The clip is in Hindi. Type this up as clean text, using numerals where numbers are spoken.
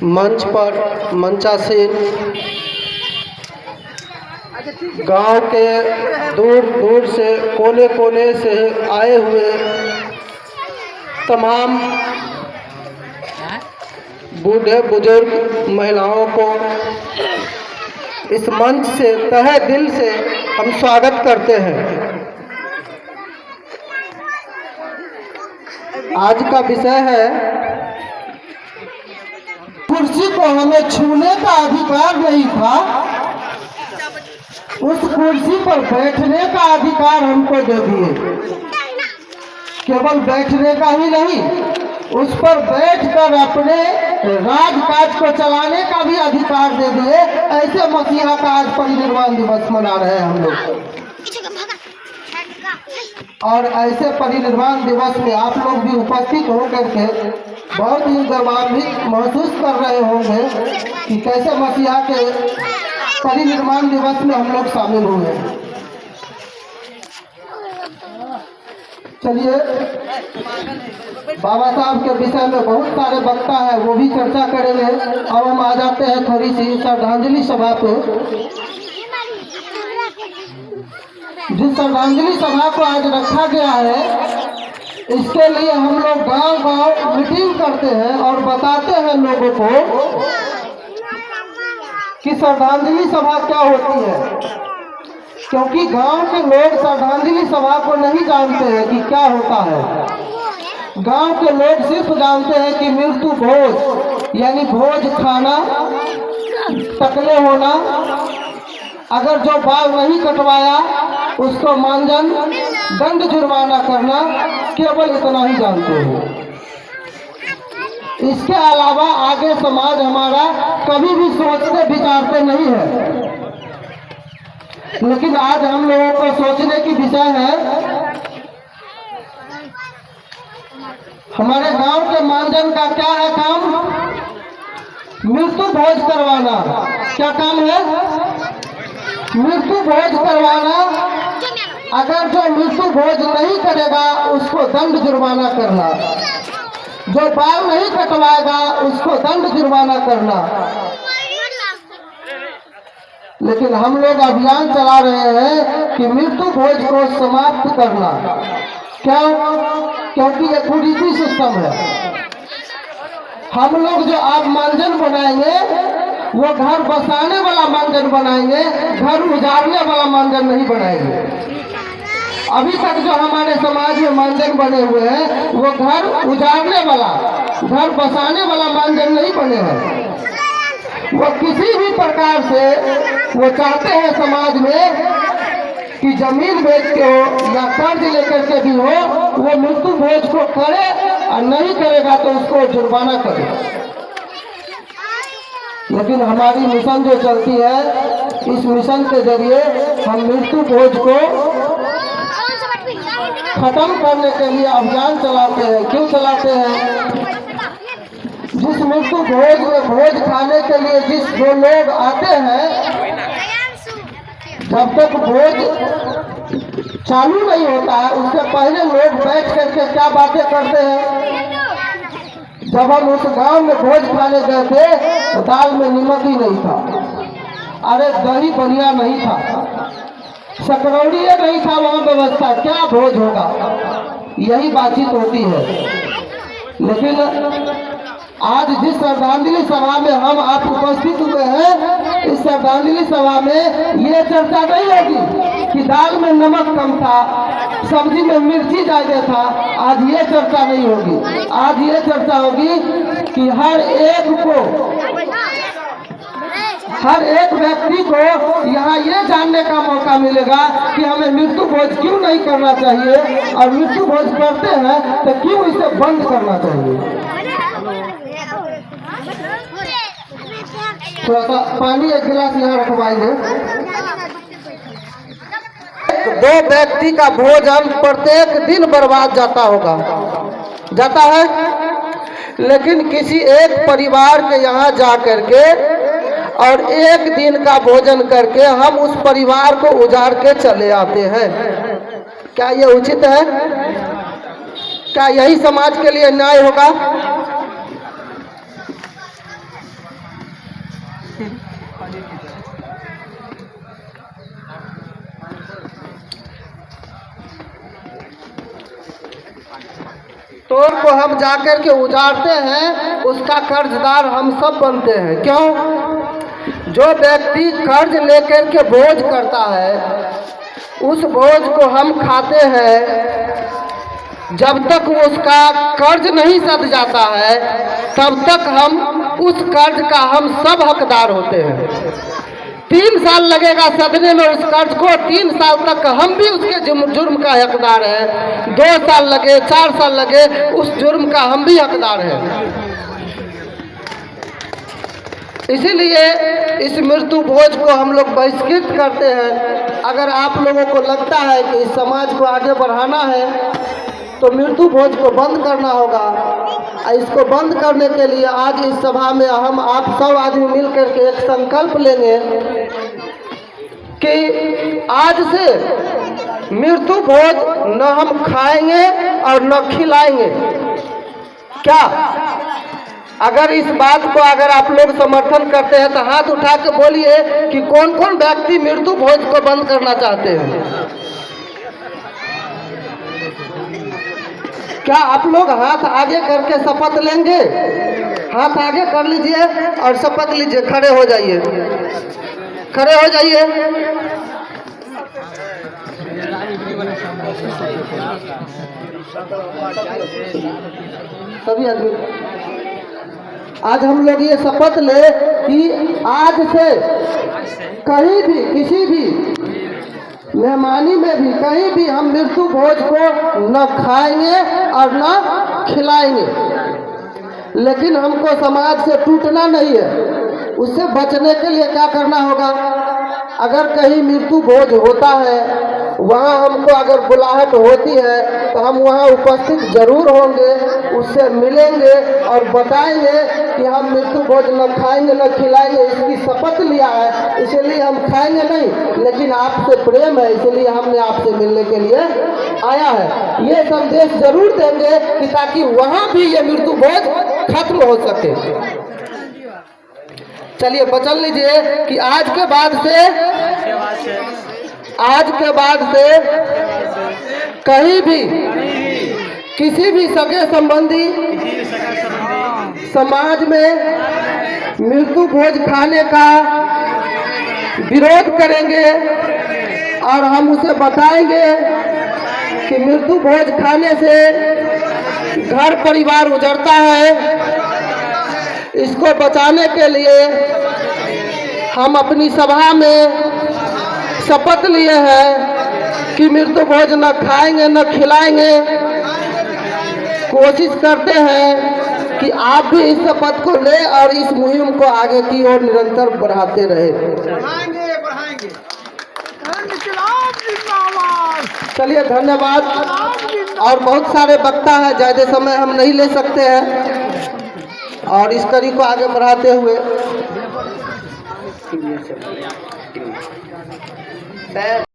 मंच पर मंचासीन गांव के दूर दूर से कोने कोने से आए हुए तमाम बूढ़े बुजुर्ग महिलाओं को इस मंच से तहे दिल से हम स्वागत करते हैं। आज का विषय है कुर्सी को हमें छूने का अधिकार नहीं था, उस कुर्सी पर बैठने का अधिकार हमको दे दिए। केवल बैठने का ही नहीं, उस पर बैठकर अपने राजकाज को चलाने का भी अधिकार दे दिए। ऐसे मसीहा का आज परिनिर्वाण दिवस मना रहे हैं हम लोग। और ऐसे परिनिर्वाण दिवस में आप लोग भी उपस्थित होकर के बहुत ही गौरवान्वित महसूस कर रहे होंगे कि कैसे मसीहा के परिनिर्वाण दिवस में हम लोग शामिल हुए। चलिए, बाबा साहब के विषय में बहुत सारे वक्ता है, वो भी चर्चा करेंगे। अब हम आ जाते हैं थोड़ी सी श्रद्धांजलि सभा पे। जिस श्रद्धांजलि सभा को आज रखा गया है, इसके लिए हम लोग गांव गांव मीटिंग करते हैं और बताते हैं लोगों को कि श्रद्धांजलि सभा क्या होती है, क्योंकि गांव के लोग श्रद्धांजलि सभा को नहीं जानते हैं कि क्या होता है। गांव के लोग सिर्फ जानते हैं कि मृत्यु भोज यानी भोज खाना, टकले होना, अगर जो बाल नहीं कटवाया उसको मानजन दंड जुर्माना करना, केवल इतना ही जानते हैं। इसके अलावा आगे समाज हमारा कभी भी सोचते विचारते नहीं है। लेकिन आज हम लोगों को सोचने की विषय है, हमारे गांव के मानजन का क्या है काम? मृत्यु भोज करवाना। क्या काम है? मृत्यु भोज करवाना। अगर जो मृत्यु भोज नहीं करेगा उसको दंड जुर्माना करना, जो बाल नहीं कटवाएगा उसको दंड जुर्माना करना। लेकिन हम लोग अभियान चला रहे हैं कि मृत्यु भोज को समाप्त करना। क्यों? क्योंकि ये कुरीति सिस्टम है। हम लोग जो आप मानजन बनाएंगे वो घर बसाने वाला मानजन बनाएंगे, घर उजाड़ने वाला मानजन नहीं बनाएंगे। अभी तक जो हमारे समाज में मानजन बने हुए हैं वो घर उजाड़ने वाला, घर बसाने वाला मानजन नहीं बने हैं। वो किसी भी प्रकार से वो चाहते हैं समाज में कि जमीन बेच के हो या कर्ज लेकर के भी हो, वो मृत्यु भोज को करे, और नहीं करेगा तो उसको जुर्माना करे। लेकिन हमारी मिशन जो चलती है, इस मिशन के जरिए हम मृत्यु भोज को खत्म करने के लिए अभियान चलाते हैं। क्यों चलाते हैं? जिस मृत्यु भोज में भोज खाने के लिए जिस जो लोग आते हैं, जब तक भोज चालू नहीं होता है उससे पहले लोग बैठ करके क्या बातें करते हैं। जब हम उस गांव में भोज खाने गए थे तो दाल में नमक ही नहीं था, अरे दही बढ़िया नहीं था, सकरौड़ी नहीं था वहाँ व्यवस्था, क्या भोज होगा? यही बातचीत होती है। लेकिन आज जिस श्रद्धांजलि सभा में हम आप उपस्थित हुए हैं, इस श्रद्धांजलि सभा में ये चर्चा नहीं होगी कि दाल में नमक कम था, सब्जी में मिर्ची ज्यादा था। आज ये चर्चा नहीं होगी। आज ये चर्चा होगी कि हर एक व्यक्ति को यहाँ ये जानने का मौका मिलेगा कि हमें मृत्यु भोज क्यों नहीं करना चाहिए, और मृत्यु भोज करते हैं तो क्यों इसे बंद करना चाहिए। थोड़ा सा पानी एक गिलास यहाँ रखवाएंगे। दो व्यक्ति का भोजन प्रत्येक दिन बर्बाद जाता है। लेकिन किसी एक परिवार के यहाँ जा करके और एक दिन का भोजन करके हम उस परिवार को उजाड़ के चले आते हैं। क्या ये उचित है? क्या यही समाज के लिए न्याय होगा? तोड़ को हम जाकर के उजाड़ते हैं, उसका कर्जदार हम सब बनते हैं। क्यों? जो व्यक्ति कर्ज लेकर के बोझ करता है, उस बोझ को हम खाते हैं। जब तक उसका कर्ज नहीं सध जाता है, तब तक हम उस कर्ज का हम सब हकदार होते हैं। 3 साल लगेगा सधने में उस कर्ज को, 3 साल तक हम भी उसके जुर्म का हकदार हैं। 2 साल लगे, 4 साल लगे, उस जुर्म का हम भी हकदार हैं। इसीलिए इस मृत्यु भोज को हम लोग बहिष्कृत करते हैं। अगर आप लोगों को लगता है कि इस समाज को आगे बढ़ाना है, तो मृत्यु भोज को बंद करना होगा। इसको बंद करने के लिए आज इस सभा में हम आप सब आदमी मिल करके एक संकल्प लेंगे कि आज से मृत्यु भोज न हम खाएंगे और न खिलाएंगे। क्या? अगर इस बात को अगर आप लोग समर्थन करते हैं तो हाथ उठा के बोलिए कि कौन कौन व्यक्ति मृत्यु भोज को बंद करना चाहते हैं। क्या आप लोग हाथ आगे करके शपथ लेंगे? हाथ आगे कर लीजिए और शपथ लीजिए। खड़े हो जाइए, खड़े हो जाइए। सभी आदमी आज हम लोग ये शपथ ले कि आज से कहीं भी, किसी भी मेहमानी में भी, कहीं भी हम मृत्यु भोज को न खाएंगे और न खिलाएंगे। लेकिन हमको समाज से टूटना नहीं है। उससे बचने के लिए क्या करना होगा? अगर कहीं मृत्यु भोज होता है, वहाँ हमको अगर बुलाहट होती है, तो हम वहाँ उपस्थित जरूर होंगे, उससे मिलेंगे और बताएंगे कि हम मृत्यु भोज न खाएंगे न खिलाएंगे। इसकी शपथ लिया है, इसलिए हम खाएंगे नहीं, लेकिन आपसे प्रेम है, इसलिए हमने आपसे मिलने के लिए आया है। ये संदेश जरूर देंगे कि ताकि वहाँ भी ये मृत्यु भोज खत्म हो सके। चलिए वचन लीजिए कि आज के बाद से कहीं भी किसी भी सगे संबंधी समाज में मृत्यु भोज खाने का विरोध करेंगे और हम उसे बताएंगे कि मृत्यु भोज खाने से घर परिवार उजड़ता है। इसको बचाने के लिए हम अपनी सभा में शपथ लिए हैं कि मृत्यु भोज न खाएंगे न खिलाएंगे। कोशिश करते हैं कि आप भी इस शपथ को लें और इस मुहिम को आगे की ओर निरंतर बढ़ाते रहे। चलिए धन्यवाद। और बहुत सारे वक्ता हैं, ज़्यादा समय हम नहीं ले सकते हैं, और इस कड़ी को आगे बढ़ाते हुए